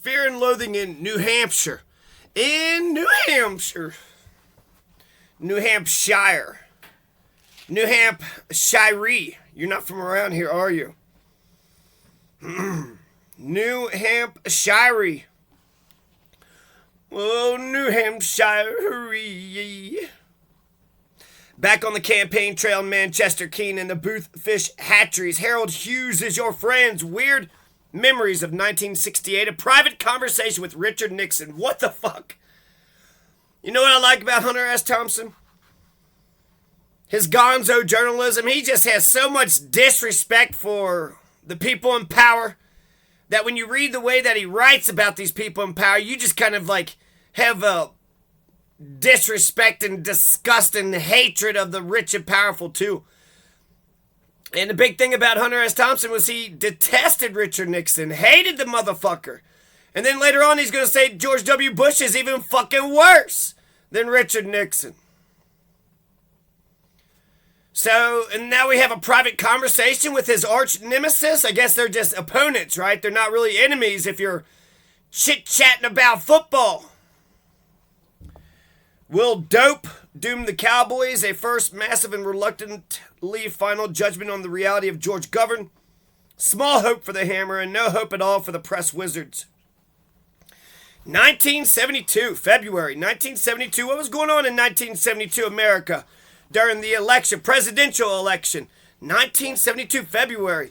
Fear and Loathing in New Hampshire. In New Hampshire. New Hampshire. New Hampshire. You're not from around here, are you? New Hampshire. Oh, New Hampshire. Back on the campaign trail in Manchester, Keene, and the Boothfish Hatcheries. Harold Hughes is your friends. Weird memories of 1968. A private conversation with Richard Nixon. What the fuck? You know what I like about Hunter S. Thompson? His gonzo journalism. He just has so much disrespect for the people in power that when you read the way that he writes about these people in power, you just kind of like have a disrespect and disgust and hatred of the rich and powerful too. And the big thing about Hunter S. Thompson was he detested Richard Nixon, hated the motherfucker. And then later on he's going to say George W. Bush is even fucking worse than Richard Nixon. So, and now we have a private conversation with his arch nemesis. I guess they're just opponents, right? They're not really enemies if you're chit-chatting about football. Will Dope doom the Cowboys? A first massive and reluctantly final judgment on the reality of George Govern. Small hope for the Hammer and no hope at all for the Press Wizards. 1972, February 1972. What was going on in 1972 America? During the election, presidential election, 1972, February.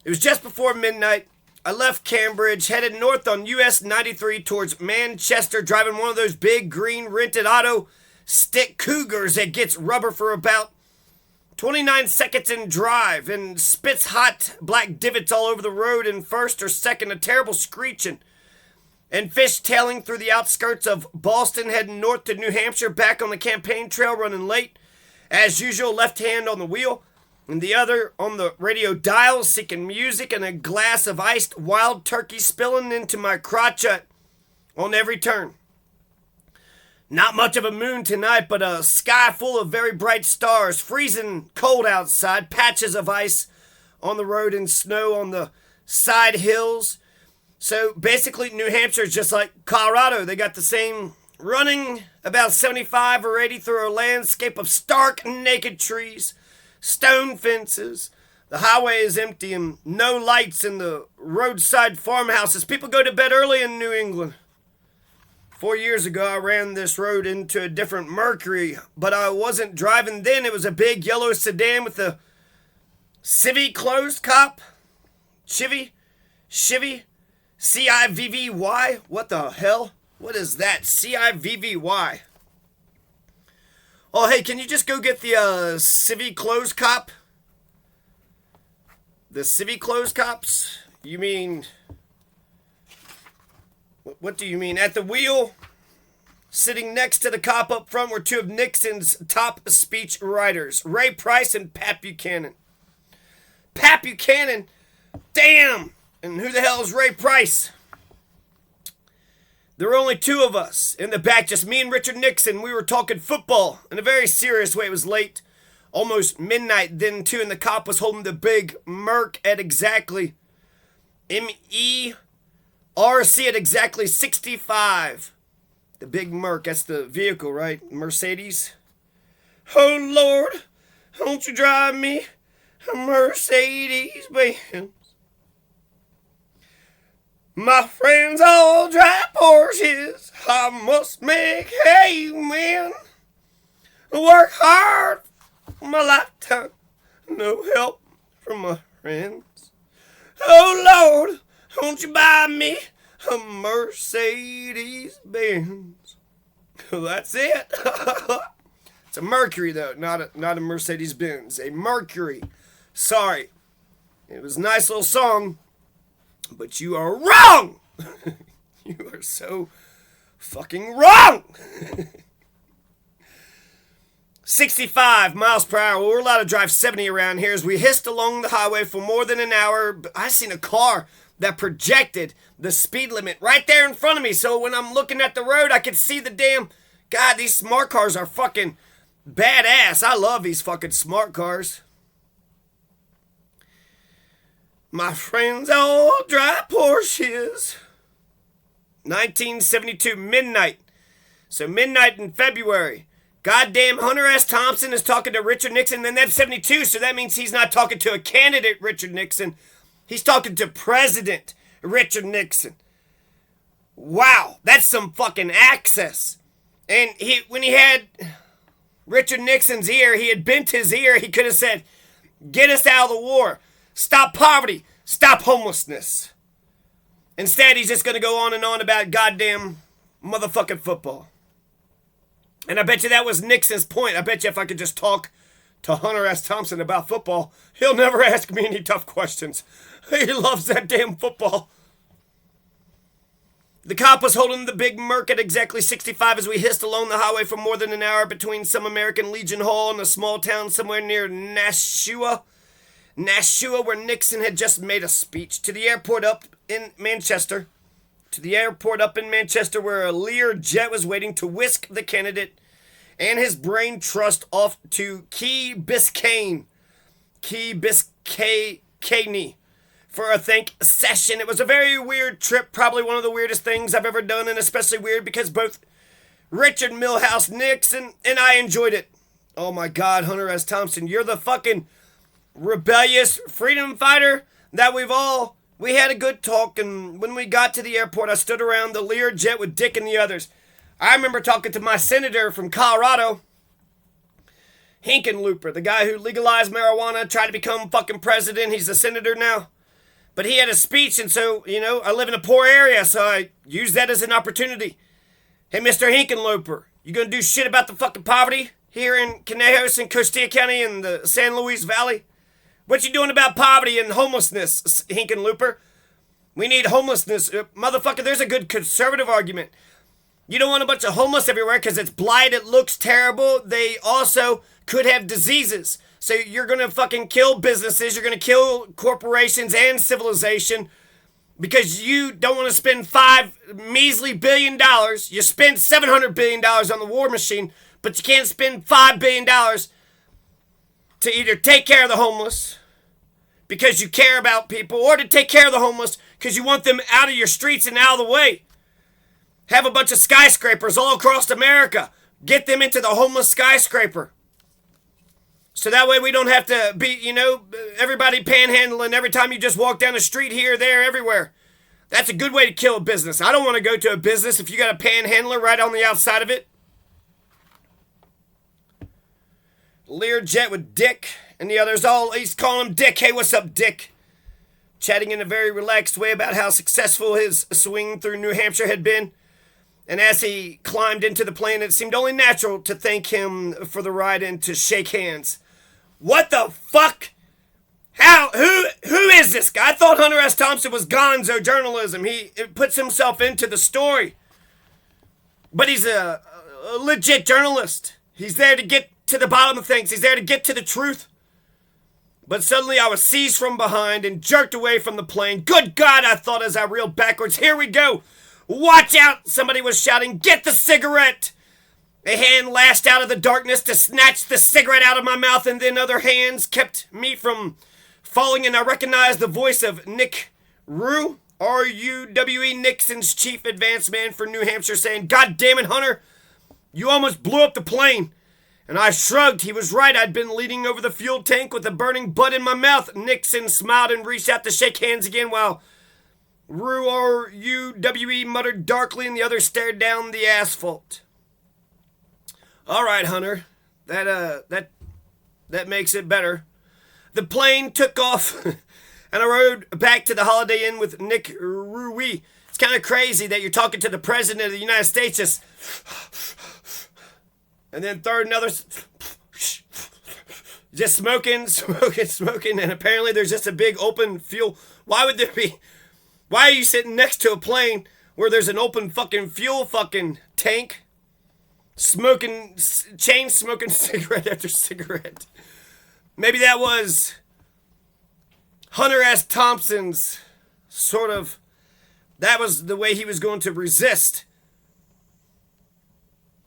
It was just before midnight. I left Cambridge, headed north on US 93 towards Manchester, driving one of those big green rented auto stick Cougars that gets rubber for about 29 seconds in drive and spits hot black divots all over the road in first or second, a terrible screeching. And fishtailing through the outskirts of Boston, heading north to New Hampshire, back on the campaign trail, running late. As usual, left hand on the wheel, and the other on the radio dial, seeking music, and a glass of iced wild turkey spilling into my crotchet on every turn. Not much of a moon tonight, but a sky full of very bright stars, freezing cold outside, patches of ice on the road and snow on the side hills. So basically, New Hampshire is just like Colorado. They got the same running about 75 or 80 through a landscape of stark naked trees, stone fences. The highway is empty and no lights in the roadside farmhouses. People go to bed early in New England. 4 years ago, I ran this road into a different Mercury, but I wasn't driving then. It was a big yellow sedan with a civvy closed cop. Chivy? C-I-V-V-Y? What the hell? What is that? C-I-V-V-Y. Oh, hey, can you just go get the civvy closed cop? The civvy closed cops? You mean... What do you mean? At the wheel, sitting next to the cop up front were two of Nixon's top speech writers, Ray Price and Pat Buchanan. Pat Buchanan? Damn! And who the hell is Ray Price? There were only two of us. In the back, just me and Richard Nixon. We were talking football in a very serious way. It was late, almost midnight then, too, and the cop was holding the big Merc at exactly MERC at exactly 65. The big Merc, that's the vehicle, right? Mercedes. Oh, Lord, won't you drive me a Mercedes-Benz? My friends all drive Porsches. I must make hay, man. Work hard for my lifetime. No help from my friends. Oh, Lord, won't you buy me a Mercedes-Benz? That's it. It's a Mercury, though, not a Mercedes-Benz. A Mercury. Sorry. It was a nice little song. But you are wrong! You are so fucking wrong! 65 miles per hour. Well, we're allowed to drive 70 around here as we hissed along the highway for more than an hour. I seen a car that projected the speed limit right there in front of me. So when I'm looking at the road, I could see the damn... God, these smart cars are fucking badass. I love these fucking smart cars. My friends all drive Porsches. 1972, midnight. So midnight in February. Goddamn Hunter S. Thompson is talking to Richard Nixon. Then that's 72, so that means he's not talking to a candidate, Richard Nixon. He's talking to President Richard Nixon. Wow, that's some fucking access. And when he had Richard Nixon's ear, he had bent his ear, he could have said, get us out of the war. Stop poverty. Stop homelessness. Instead, he's just going to go on and on about goddamn motherfucking football. And I bet you that was Nixon's point. I bet you if I could just talk to Hunter S. Thompson about football, he'll never ask me any tough questions. He loves that damn football. The cop was holding the big Merc at exactly 65 as we hissed along the highway for more than an hour between some American Legion Hall and a small town somewhere near Nashua, where Nixon had just made a speech, to the airport up in Manchester. Where a Lear jet was waiting to whisk the candidate and his brain trust off to Key Biscayne, for a think session. It was a very weird trip, probably one of the weirdest things I've ever done, and especially weird because both Richard Milhouse Nixon and I enjoyed it. Oh my God, Hunter S. Thompson, you're the fucking rebellious freedom fighter that we had a good talk, and when we got to the airport, I stood around the Lear jet with Dick and the others. I remember talking to my senator from Colorado, Hickenlooper, the guy who legalized marijuana, tried to become fucking president. He's a senator now. But he had a speech, and so, I live in a poor area, so I used that as an opportunity. Hey, Mr. Hickenlooper, you gonna do shit about the fucking poverty here in Conejos and Costilla County in the San Luis Valley? What you doing about poverty and homelessness, Hickenlooper? We need homelessness. Motherfucker, there's a good conservative argument. You don't want a bunch of homeless everywhere because it's blight, it looks terrible. They also could have diseases. So you're going to fucking kill businesses, you're going to kill corporations and civilization because you don't want to spend $5 measly billion. You spend $700 billion on the war machine, but you can't spend $5 billion to either take care of the homeless because you care about people, or to take care of the homeless because you want them out of your streets and out of the way. Have a bunch of skyscrapers all across America. Get them into the homeless skyscraper. So that way we don't have to be, everybody panhandling every time you just walk down the street here, there, everywhere. That's a good way to kill a business. I don't want to go to a business if you got a panhandler right on the outside of it. Lear jet with Dick and the others, he's calling him Dick. Hey, what's up, Dick? Chatting in a very relaxed way about how successful his swing through New Hampshire had been. And as he climbed into the plane, it seemed only natural to thank him for the ride and to shake hands. What the fuck? Who is this guy? I thought Hunter S. Thompson was Gonzo journalism. He puts himself into the story. But he's a legit journalist. He's there to get to the bottom of things. He's there to get to the truth. But suddenly I was seized from behind and jerked away from the plane. Good God, I thought as I reeled backwards. Here we go. Watch out! Somebody was shouting, get the cigarette! A hand lashed out of the darkness to snatch the cigarette out of my mouth, and then other hands kept me from falling, and I recognized the voice of Nick Rue, R-U-W-E, Nixon's chief advance man for New Hampshire, saying, God damn it, Hunter, you almost blew up the plane. And I shrugged. He was right. I'd been leaning over the fuel tank with a burning butt in my mouth. Nixon smiled and reached out to shake hands again while Rue, R-U-W-E, muttered darkly, and the other stared down the asphalt. All right, Hunter. That makes it better. The plane took off, and I rode back to the Holiday Inn with Nick Rue. It's kind of crazy that you're talking to the President of the United States, and then third another, just smoking, and apparently there's just a big open fuel. Why would there be? Why are you sitting next to a plane where there's an open fucking fuel fucking tank? Chain smoking cigarette after cigarette. Maybe that was Hunter S. Thompson's that was the way he was going to resist.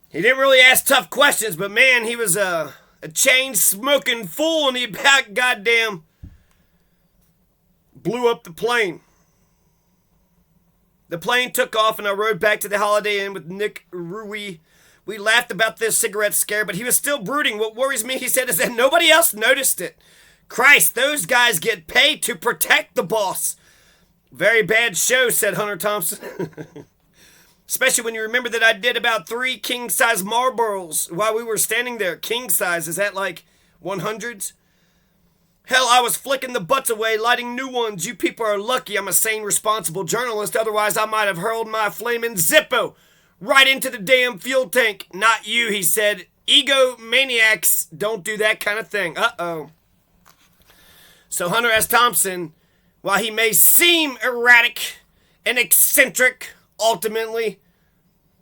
He didn't really ask tough questions, but man, he was a chain smoking fool, and he about goddamn blew up the plane. The plane took off and I rode back to the Holiday Inn with Nick Rui. We laughed about this cigarette scare, but he was still brooding. What worries me, he said, is that nobody else noticed it. Christ, those guys get paid to protect the boss. Very bad show, said Hunter Thompson. Especially when you remember that I did about 3 king-size Marlboros while we were standing there. King size, is that like 100s? Hell, I was flicking the butts away, lighting new ones. You people are lucky I'm a sane, responsible journalist. Otherwise, I might have hurled my flaming Zippo right into the damn fuel tank. Not you, he said. Egomaniacs don't do that kind of thing. Uh-oh. So Hunter S. Thompson, while he may seem erratic and eccentric, ultimately,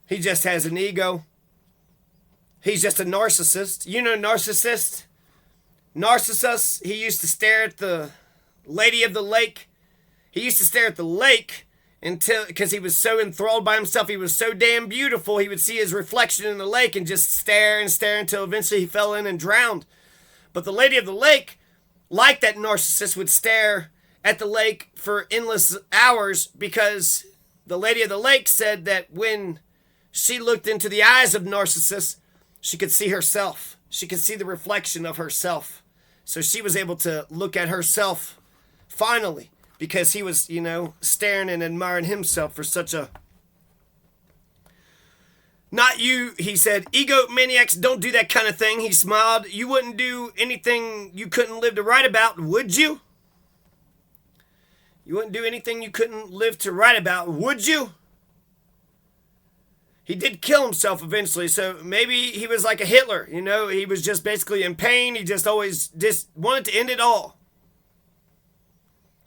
he just has an ego. He's just a narcissist. You know narcissist? Narcissus, he used to stare at the lady of the lake. He used to stare at the lake until, because he was so enthralled by himself, he was so damn beautiful, he would see his reflection in the lake and just stare and stare until eventually he fell in and drowned. But the lady of the lake, like that narcissist, would stare at the lake for endless hours because the lady of the lake said that when she looked into the eyes of Narcissus, she could see herself. She could see the reflection of herself. So she was able to look at herself finally because he was, staring and admiring himself for such a... Not you, he said. Egomaniacs don't do that kind of thing, he smiled. You wouldn't do anything you couldn't live to write about, would you? You wouldn't do anything you couldn't live to write about, would you? He did kill himself eventually, so maybe he was like a Hitler, he was just basically in pain. He just always wanted to end it all.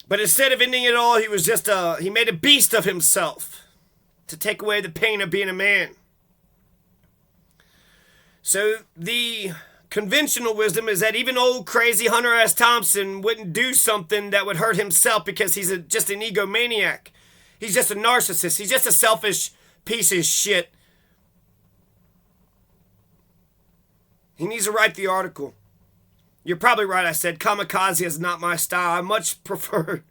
But instead of ending it all, he was he made a beast of himself to take away the pain of being a man. So the conventional wisdom is that even old crazy Hunter S. Thompson wouldn't do something that would hurt himself because he's just an egomaniac. He's just a narcissist. He's just a selfish piece of shit. He needs to write the article. You're probably right, I said. Kamikaze is not my style. I much prefer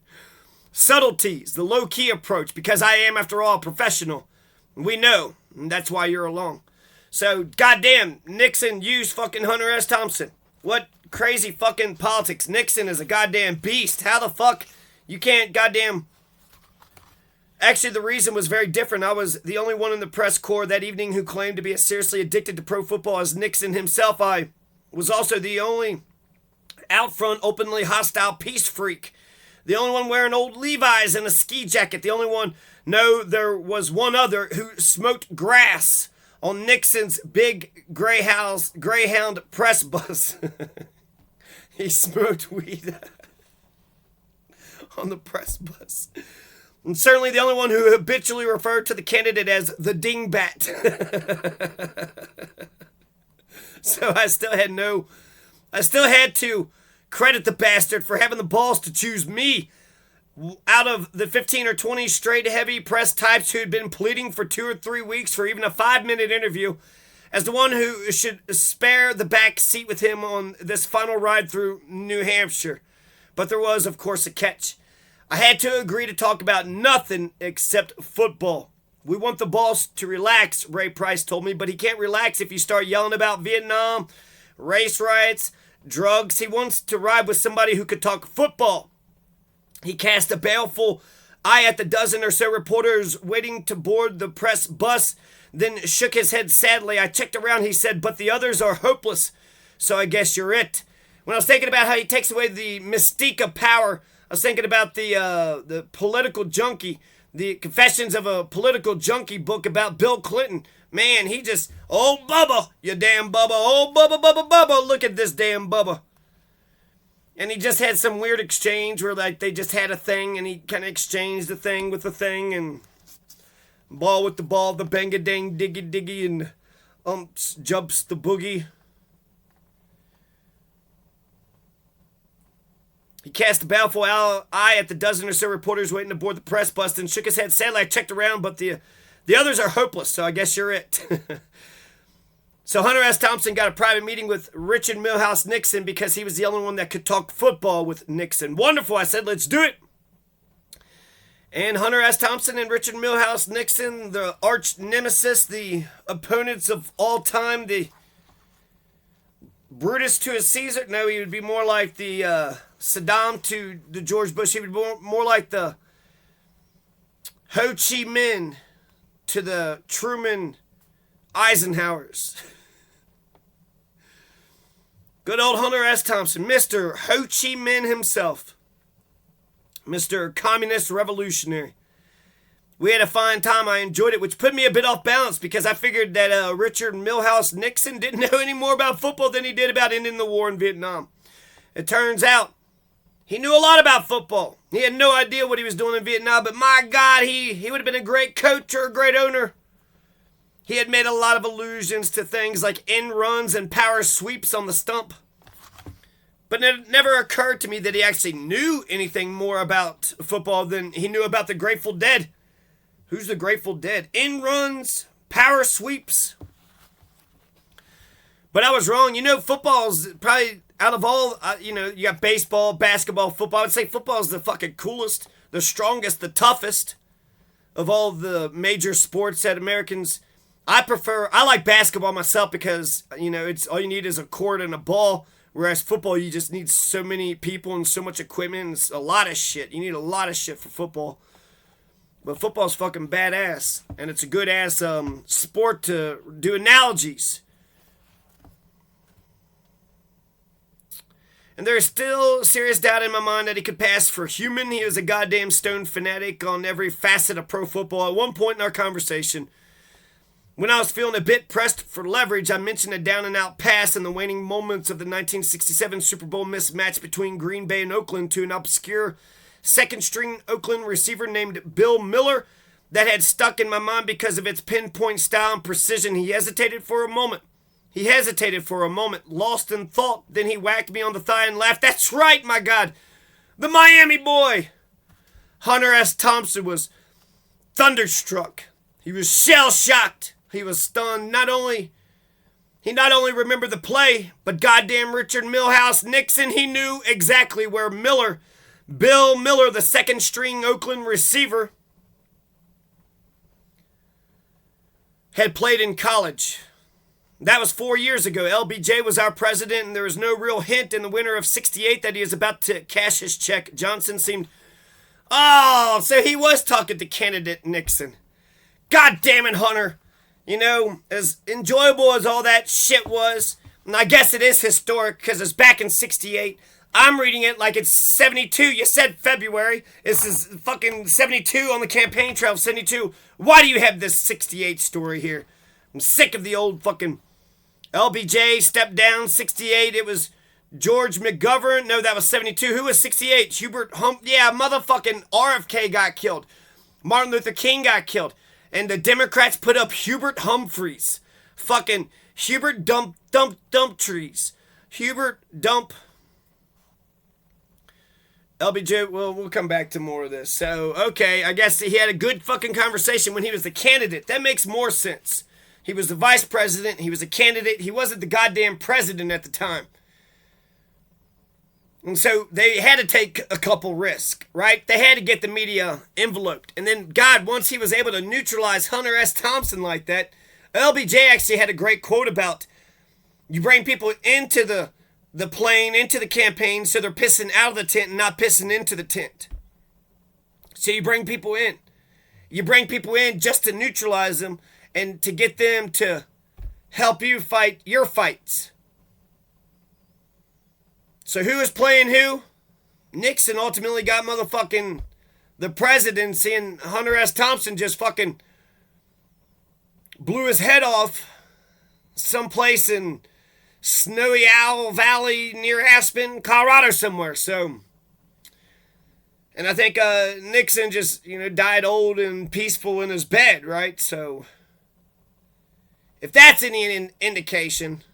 subtleties, the low-key approach, because I am, after all, a professional. We know, and that's why you're along. So, goddamn, Nixon used fucking Hunter S. Thompson. What crazy fucking politics. Nixon is a goddamn beast. How the fuck you can't goddamn... Actually, the reason was very different. I was the only one in the press corps that evening who claimed to be as seriously addicted to pro football as Nixon himself. I was also the only out front, openly hostile peace freak. The only one wearing old Levi's and a ski jacket. The only one, no, there was one other who smoked grass on Nixon's big Greyhound press bus. He smoked weed on the press bus. And certainly the only one who habitually referred to the candidate as the dingbat. So I still had to credit the bastard for having the balls to choose me out of the 15 or 20 straight heavy press types who had been pleading for 2 or 3 weeks for even a 5-minute interview as the one who should spare the back seat with him on this final ride through New Hampshire. But there was, of course, a catch. I had to agree to talk about nothing except football. We want the boss to relax, Ray Price told me, but he can't relax if you start yelling about Vietnam, race riots, drugs. He wants to ride with somebody who could talk football. He cast a baleful eye at the dozen or so reporters waiting to board the press bus, then shook his head sadly. I checked around, he said, but the others are hopeless, so I guess you're it. When I was thinking about how he takes away the mystique of power, I was thinking about the political junkie, the Confessions of a Political Junkie book about Bill Clinton. Man, he just, oh, Bubba, you damn Bubba, oh, Bubba, Bubba, Bubba, look at this damn Bubba. And he just had some weird exchange where like they just had a thing and he kind of exchanged the thing with the thing and ball with the ball, the bang-a-dang, diggy-diggy, and umps, jumps the boogie. He cast a baleful eye at the dozen or so reporters waiting to board the press bus and shook his head sadly. I checked around, but the others are hopeless, so I guess you're it. So Hunter S. Thompson got a private meeting with Richard Milhouse Nixon because he was the only one that could talk football with Nixon. Wonderful, I said, let's do it. And Hunter S. Thompson and Richard Milhouse Nixon, the arch nemesis, the opponents of all time, the Brutus to a Caesar. No, he would be more like the Saddam to the George Bush. He would be more like the Ho Chi Minh to the Truman Eisenhowers. Good old Hunter S. Thompson, Mr. Ho Chi Minh himself. Mr. Communist Revolutionary. We had a fine time. I enjoyed it, which put me a bit off balance because I figured that Richard Milhouse Nixon didn't know any more about football than he did about ending the war in Vietnam. It turns out he knew a lot about football. He had no idea what he was doing in Vietnam, but my God, he would have been a great coach or a great owner. He had made a lot of allusions to things like end runs and power sweeps on the stump. But it never occurred to me that he actually knew anything more about football than he knew about the Grateful Dead. Who's the Grateful Dead? End runs, power sweeps. But I was wrong. You know, football's probably out of all, you got baseball, basketball, football. I would say football is the fucking coolest, the strongest, the toughest of all the major sports that Americans. I like basketball myself because, it's all you need is a court and a ball. Whereas football, you just need so many people and so much equipment and a lot of shit. You need a lot of shit for football. But football's fucking badass. And it's a good-ass sport to do analogies. And there is still serious doubt in my mind that he could pass for human. He was a goddamn stone fanatic on every facet of pro football. At one point in our conversation, when I was feeling a bit pressed for leverage, I mentioned a down-and-out pass in the waning moments of the 1967 Super Bowl mismatch between Green Bay and Oakland to an obscure second-string Oakland receiver named Bill Miller that had stuck in my mind because of its pinpoint style and precision. He hesitated for a moment, lost in thought. Then he whacked me on the thigh and laughed. That's right, my God. The Miami boy. Hunter S. Thompson was thunderstruck. He was shell-shocked. He was stunned. He not only remembered the play, but goddamn Richard Milhouse Nixon, he knew exactly where Bill Miller, the second-string Oakland receiver, had played in college. That was 4 years ago. LBJ was our president, and there was no real hint in the winter of '68 that he was about to cash his check. Johnson seemed... Oh, so he was talking to candidate Nixon. God damn it, Hunter. As enjoyable as all that shit was, and I guess it is historic because it's back in '68. I'm reading it like it's 72. You said February. This is fucking 72 on the campaign trail, 72. Why do you have this 68 story here? I'm sick of the old fucking LBJ stepped down, 68. It was George McGovern. No, that was 72. Who was 68? Hubert Yeah, motherfucking RFK got killed. Martin Luther King got killed. And the Democrats put up Hubert Humphreys. Fucking Hubert Dump Trees. Hubert Dump. LBJ, well, we'll come back to more of this. So, okay, I guess he had a good fucking conversation when he was the candidate. That makes more sense. He was the vice president. He was a candidate. He wasn't the goddamn president at the time. And so they had to take a couple risks, right? They had to get the media enveloped. And then, God, once he was able to neutralize Hunter S. Thompson like that, LBJ actually had a great quote about you bring people into the plane, into the campaign, so they're pissing out of the tent and not pissing into the tent. So you bring people in. You bring people in just to neutralize them and to get them to help you fight your fights. So who is playing who? Nixon ultimately got motherfucking the presidency, and Hunter S. Thompson just fucking blew his head off someplace in Snowy Owl Valley near Aspen, Colorado somewhere. So, and I think Nixon just, died old and peaceful in his bed, right? So, if that's any indication,